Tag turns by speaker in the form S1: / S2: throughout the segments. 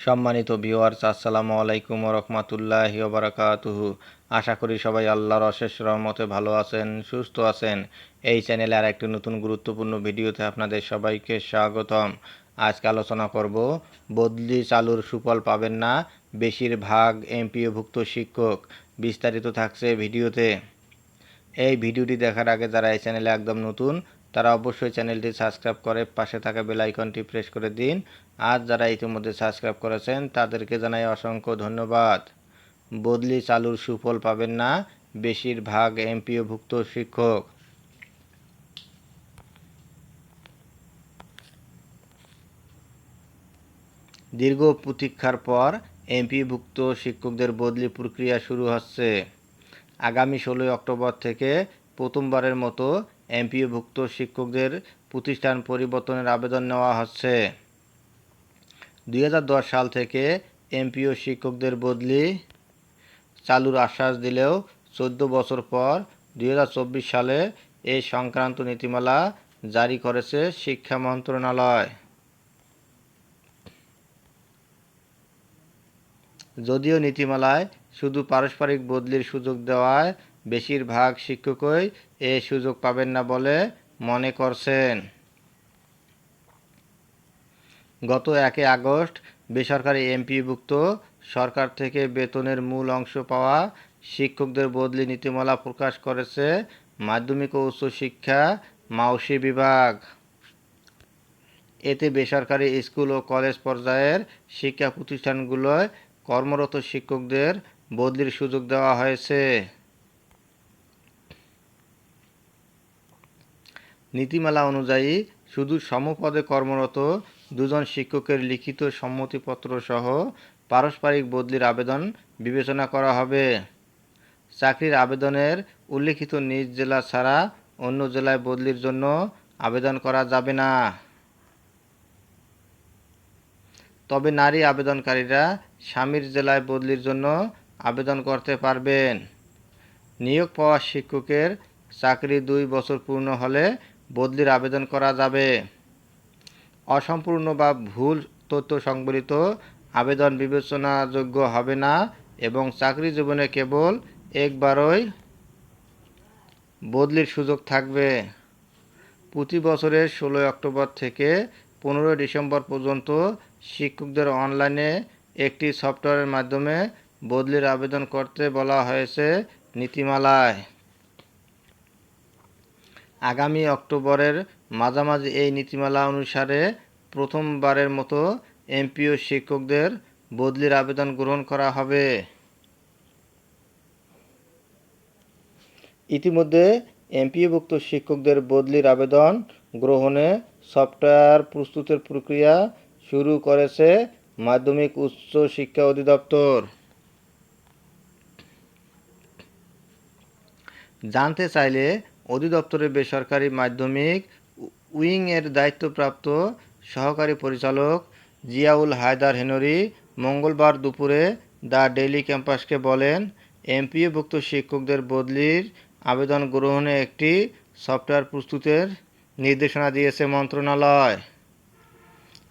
S1: সম্মানিত ভিউয়ার্স, আসসালামু আলাইকুম ওয়া রাহমাতুল্লাহি ওয়া বারাকাতুহু। আশা করি সবাই আল্লাহর অশেষ রহমতে ভালো আছেন, সুস্থ আছেন। এই চ্যানেলে আর একটি নতুন গুরুত্বপূর্ণ ভিডিওতে আপনাদের সবাইকে স্বাগতম। আজকে আলোচনা করব বদলি চালুর সুফল পাবেন না বেশিরভাগ এমপিওভুক্ত শিক্ষক। বিস্তারিত থাকছে ভিডিওতে। এই ভিডিওটি দেখার আগে যারা এই চ্যানেলে একদম নতুন তারা অবশ্যই চ্যানেলটি সাবস্ক্রাইব করে পাশে থাকা বেল আইকনটি প্রেস করে দিন। আর যারা ইতিমধ্যে সাবস্ক্রাইব করেছেন তাদেরকে জানাই অসংখ্য ধন্যবাদ। বদলি চালুর সুফল পাবেন না বেশিরভাগ এমপিওভুক্ত শিক্ষক। দীর্ঘ প্রতীক্ষার পর এমপিওভুক্ত শিক্ষকদের বদলি প্রক্রিয়া শুরু হচ্ছে। আগামী 16 অক্টোবর থেকে প্রথমবারের মতো এমপিওভুক্ত শিক্ষকদের প্রতিষ্ঠান পরিবর্তনের আবেদন নেওয়া হচ্ছে। 2010 সাল থেকে এমপিও শিক্ষকদের বদলি চালুর আশ্বাস দিলেও 14 বছর পর 2024 সালে এই সংক্রান্ত নীতিমালা জারি করেছে শিক্ষা মন্ত্রণালয়। যদিও নীতিমালায় শুধু পারস্পরিক বদলির সুযোগ দেওয়ায় বেশিরভাগ শিক্ষকই এই সুযোগ পাবেন না বলে মনে করছেন। গত 1 আগস্ট বেসরকারি এমপিওভুক্ত সরকার থেকে বেতনের মূল অংশ পাওয়া শিক্ষকদের বদলি নীতিমালা প্রকাশ করেছে মাধ্যমিক ও উচ্চশিক্ষা মাওসি বিভাগ। এতে বেসরকারি স্কুল ও কলেজ পর্যায়ের শিক্ষা প্রতিষ্ঠানগুলোয় কর্মরত শিক্ষকদের বদলির সুযোগ দেওয়া হয়েছে। নীতিমালা অনুযায়ী শুধু সমপদে কর্মরত 2 জন শিক্ষকের লিখিত সম্মতিপত্র সহ পারস্পরিক বদলির আবেদন বিবেচনা করা হবে। চাকরির আবেদনের উল্লিখিত নিজ জেলা ছাড়া অন্য জেলায় বদলির জন্য আবেদন করা যাবে না। তবে নারী আবেদনকারীরা স্বামীর জেলায় বদলির জন্য আবেদন করতে পারবেন। নিয়োগ পাওয়া শিক্ষকের চাকরি 2 বছর পূর্ণ হলে বদলির আবেদন করা যাবে। অসম্পূর্ণ বা ভুল তথ্য সংবলিত আবেদন বিবেচনাযোগ্য হবে না এবং চাকরি জীবনে কেবল একবারই বদলির সুযোগ থাকবে। প্রতি বছরের 16 অক্টোবর থেকে 15 ডিসেম্বর পর্যন্ত শিক্ষকদের অনলাইনে একটি সফটওয়্যারের মাধ্যমে বদলির আবেদন করতে বলা হয়েছে নীতিমালায়। আগামী অক্টোবরের মাঝামাঝি এই নীতিমালা অনুসারে প্রথমবারের মতো এমপিও শিক্ষকদের বদলির আবেদন গ্রহণ করা হবে। ইতিমধ্যে এমপিওভুক্ত শিক্ষকদের বদলির আবেদন গ্রহণে সফটওয়্যার প্রস্তুতের প্রক্রিয়া শুরু করেছে মাধ্যমিক উচ্চ শিক্ষা অধিদপ্তর। জানতে চাইলে অধিদপ্তরের বেসরকারি মাধ্যমিক উইং-এর দায়িত্বপ্রাপ্ত সহকারী পরিচালক জিয়াউল হায়দার হেনরি মঙ্গলবার দুপুরে দ্য ডেইলি ক্যাম্পাসকে বলেন, এমপিওভুক্ত শিক্ষকদের বদলির আবেদন গ্রহণে একটি সফটওয়্যার প্রস্তুতের নির্দেশনা দিয়েছে মন্ত্রণালয়।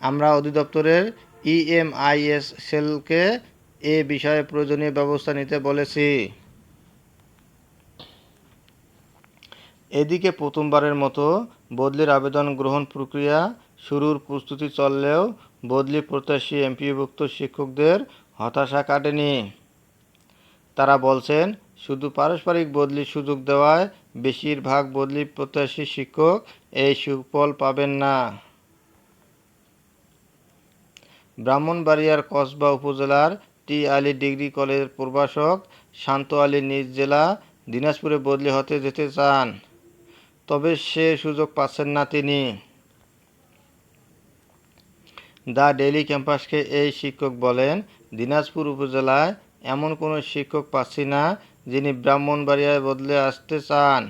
S1: আমরা অধিদপ্তরের ইএমআইএস সেলকে এ বিষয়ে প্রয়োজনীয় ব্যবস্থা নিতে বলেছি। এদিকে প্রথমবারের মতো বদলির আবেদন গ্রহণ প্রক্রিয়া শুরুর প্রস্তুতি চললেও বদলি প্রত্যাশী এমপিওভুক্ত শিক্ষকদের হতাশা কাটেনি। তারা বলছেন, শুধু পারস্পরিক বদলির সুযোগ দেওয়ায় বেশিরভাগ বদলি প্রত্যাশী শিক্ষক এই সুফল পাবেন না। ব্রাহ্মণবাড়িয়ার কসবা উপজেলার টি আলী ডিগ্রি কলেজের প্রভাষক শান্ত আলী নিজ জেলা দিনাজপুরে বদলি হতে যেতে চান, তবে সে সুযোগ পাচ্ছেন না তিনি। দ্য ডেইলি ক্যাম্পাসকে এই শিক্ষক বলেন, দিনাজপুর উপজেলায় এমন কোনো শিক্ষক পাচ্ছি না যিনি ব্রাহ্মণবাড়িয়ায় বদলে আসতে চান।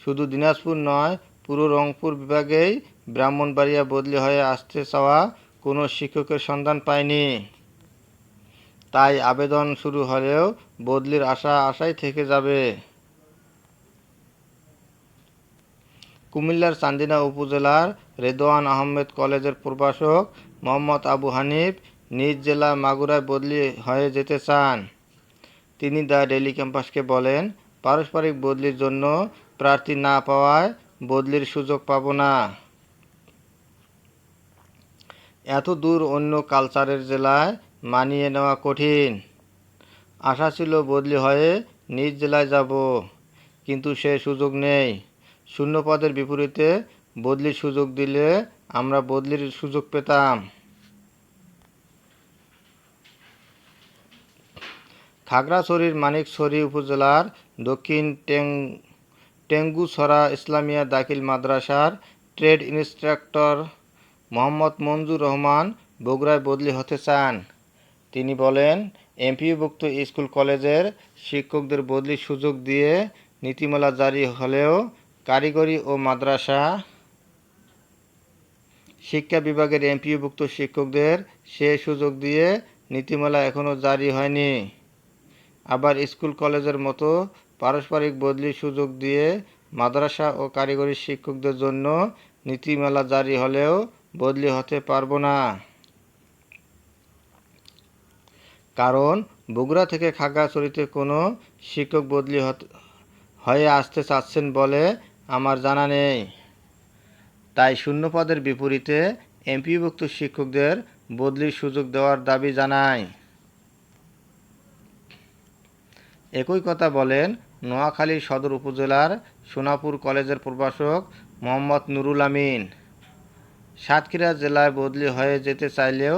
S1: শুধু দিনাজপুর নয়, পুরো রংপুর বিভাগেই ব্রাহ্মণবাড়িয়া বদলি হয়ে আসতে চাওয়া কোনো শিক্ষকের সন্ধান পায়নি। তাই আবেদন শুরু হলেও বদলির আশা আশাই থেকে যাবে। কুমিল্লার চান্দিনা উপজেলার রেদওয়ান আহমেদ কলেজের প্রভাষক মোহাম্মদ আবু হানিফ নিজ জেলা মাগুরায় বদলি হয়ে যেতে চান। তিনি দ্য ডেইলি ক্যাম্পাসকে বলেন, পারস্পরিক বদলির জন্য প্রার্থী না পাওয়ায় বদলির সুযোগ পাব না। এত দূর অন্য কালচারের জেলায় মানিয়ে নেওয়া কঠিন। আশা ছিল বদলি হয়ে নিজ জেলায় যাব, কিন্তু সে সুযোগ নেই। শূন্য পদের বিপরীতে বদলির সুযোগ দিলে আমরা বদলির সুযোগ পেতাম। খাগড়াছড়ির মানিকছড়ি উপজেলার দক্ষিণ টেঙ্গুছড়া ইসলামিয়া দাখিল মাদ্রাসার ট্রেড ইন্সট্রাক্টর মোহাম্মদ মঞ্জুর রহমান বগুড়ায় বদলি হতে চান। তিনি বলেন, এমপিওভুক্ত স্কুল কলেজের শিক্ষকদের বদলির সুযোগ দিয়ে নীতিমালা জারি হলেও কারিগরি ও মাদ্রাসা শিক্ষা বিভাগের এমপিওভুক্ত শিক্ষকদের সে সুযোগ দিয়ে নীতিমালা এখনও জারি হয়নি। আবার স্কুল কলেজের মতো পারস্পরিক বদলির সুযোগ দিয়ে মাদ্রাসা ও কারিগরি শিক্ষকদের জন্য নীতিমালা জারি হলেও বদলি হতে পারব না। কারণ বগুড়া থেকে খাগড়াছড়িতে কোনো শিক্ষক বদলি হয়ে আসতে চাচ্ছেন বলে আমার জানা নেই। তাই শূন্য পদের বিপরীতে এমপিওভুক্ত শিক্ষকদের বদলির সুযোগ দেওয়ার দাবি জানাই। একই কথা বলেন নোয়াখালী সদর উপজেলার সোনাপুর কলেজের প্রভাষক মোহাম্মদ নুরুল আমিন। সাতক্ষীরা জেলায় বদলি হয়ে যেতে চাইলেও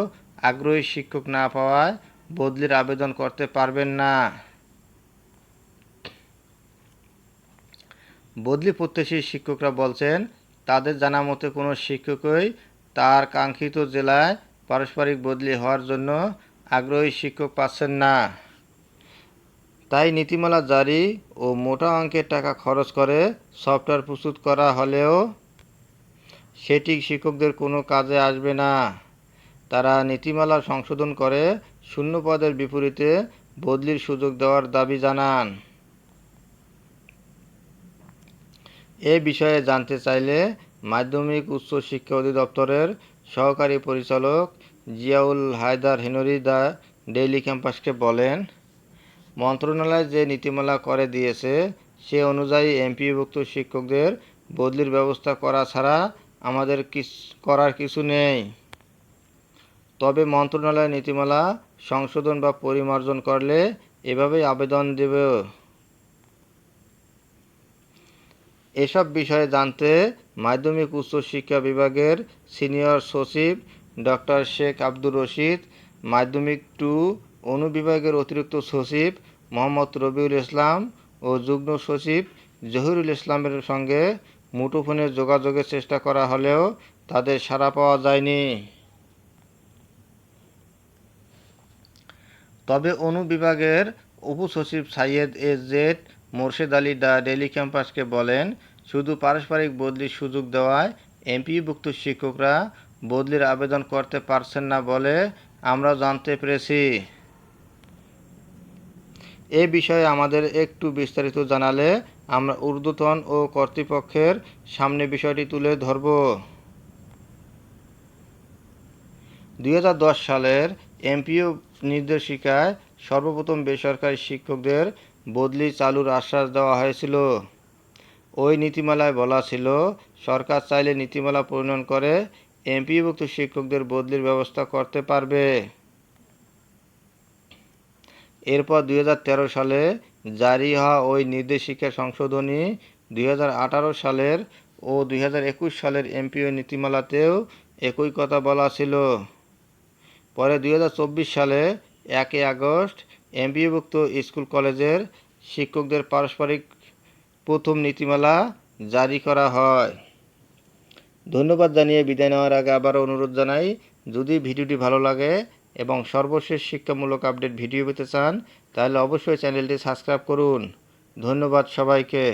S1: আগ্রহী শিক্ষক না পাওয়ায় বদলির আবেদন করতে পারবেন না। বদলি প্রত্যাশী শিক্ষকরা বলছেন, তাদের জানা মতে কোনো শিক্ষকই তার কাঙ্ক্ষিত জেলায় পারস্পরিক বদলি হওয়ার জন্য আগ্রহী শিক্ষক পাচ্ছেন না। তাই নীতিমালা জারি ও মোটা অঙ্কের টাকা খরচ করে সফটওয়্যার প্রস্তুত করা হলেও সেটি শিক্ষকদের কোনো কাজে আসবে না। তারা নীতিমালা সংশোধন করে শূন্য পদের বিপরীতে বদলির সুযোগ দেওয়ার দাবি জানান। এ বিষয়ে জানতে চাইলে মাধ্যমিক উচ্চ শিক্ষা অধিদপ্তরের সহকারী পরিচালক জিয়াউল হায়দার হেনরি দ্য ডেইলি ক্যাম্পাসকে বলেন, মন্ত্রণালয় যে নীতিমালা করে দিয়েছে সে অনুযায়ী এমপিওভুক্ত শিক্ষকদের বদলির ব্যবস্থা করা ছাড়া আমাদের করার কিছু নেই। তবে মন্ত্রণালয় নীতিমালা সংশোধন বা পরিমার্জন করলে এভাবেই আবেদন দেব। এসব বিষয়ে জানতে মাধ্যমিক উচ্চ শিক্ষা বিভাগের সিনিয়র সচিব ডক্টর শেখ আব্দুর রশিদ, মাধ্যমিক 2 অনুবিভাগের অতিরিক্ত সচিব মোহাম্মদ রবিউল ইসলাম ও যুগ্ম সচিব জহিরুল ইসলামের সঙ্গে মুঠোফোনে যোগাযোগের চেষ্টা করা হলেও তাদের সাড়া পাওয়া যায়নি। তবে অনুবিভাগের উপসচিব Sayed Z Morshed Ali the Daily ক্যাম্পাসকে বলেন, শুধু পারস্পরিক বদলির সুযোগ দেওয়ায় এমপিওভুক্ত শিক্ষকরা বদলির আবেদন করতে পারছেন না বলে আমরা জানতে পেরেছি। এ বিষয়ে আমাদের একটু বিস্তারিত জানালে আমরা ঊর্ধ্বতন ও কর্তৃপক্ষের সামনে বিষয়টি তুলে ধরব। 2010 সালের এমপিও নির্দেশিকায় সর্বপ্রথম বেসরকারি শিক্ষকদের বদলি চালুর আশ্বাস দেওয়া হয়েছিল। ওই নীতিমালায় বলা ছিল, সরকার চাইলে নীতিমালা প্রণয়ন করে এমপিওভুক্ত শিক্ষকদের বদলির ব্যবস্থা করতে পারবে। এরপর 2013 সালে জারি হওয়া ওই নির্দেশিকা সংশোধনী 2018 সালের ও 2021 সালের এমপিও নীতিমালাতেও একই কথা বলা ছিল। পরে 2024 সালে 1 আগস্ট এমপিওভুক্ত স্কুল কলেজের শিক্ষকদের পারস্পরিক প্রথম নীতিমালা জারি করা হয়। ধন্যবাদ জানিয়ে বিদায় নেওয়ার আগে আবারও অনুরোধ জানাই, যদি ভিডিওটি ভালো লাগে এবং সর্বশেষ শিক্ষামূলক আপডেট ভিডিও পেতে চান তাহলে অবশ্যই চ্যানেলটি সাবস্ক্রাইব করুন। ধন্যবাদ সবাইকে।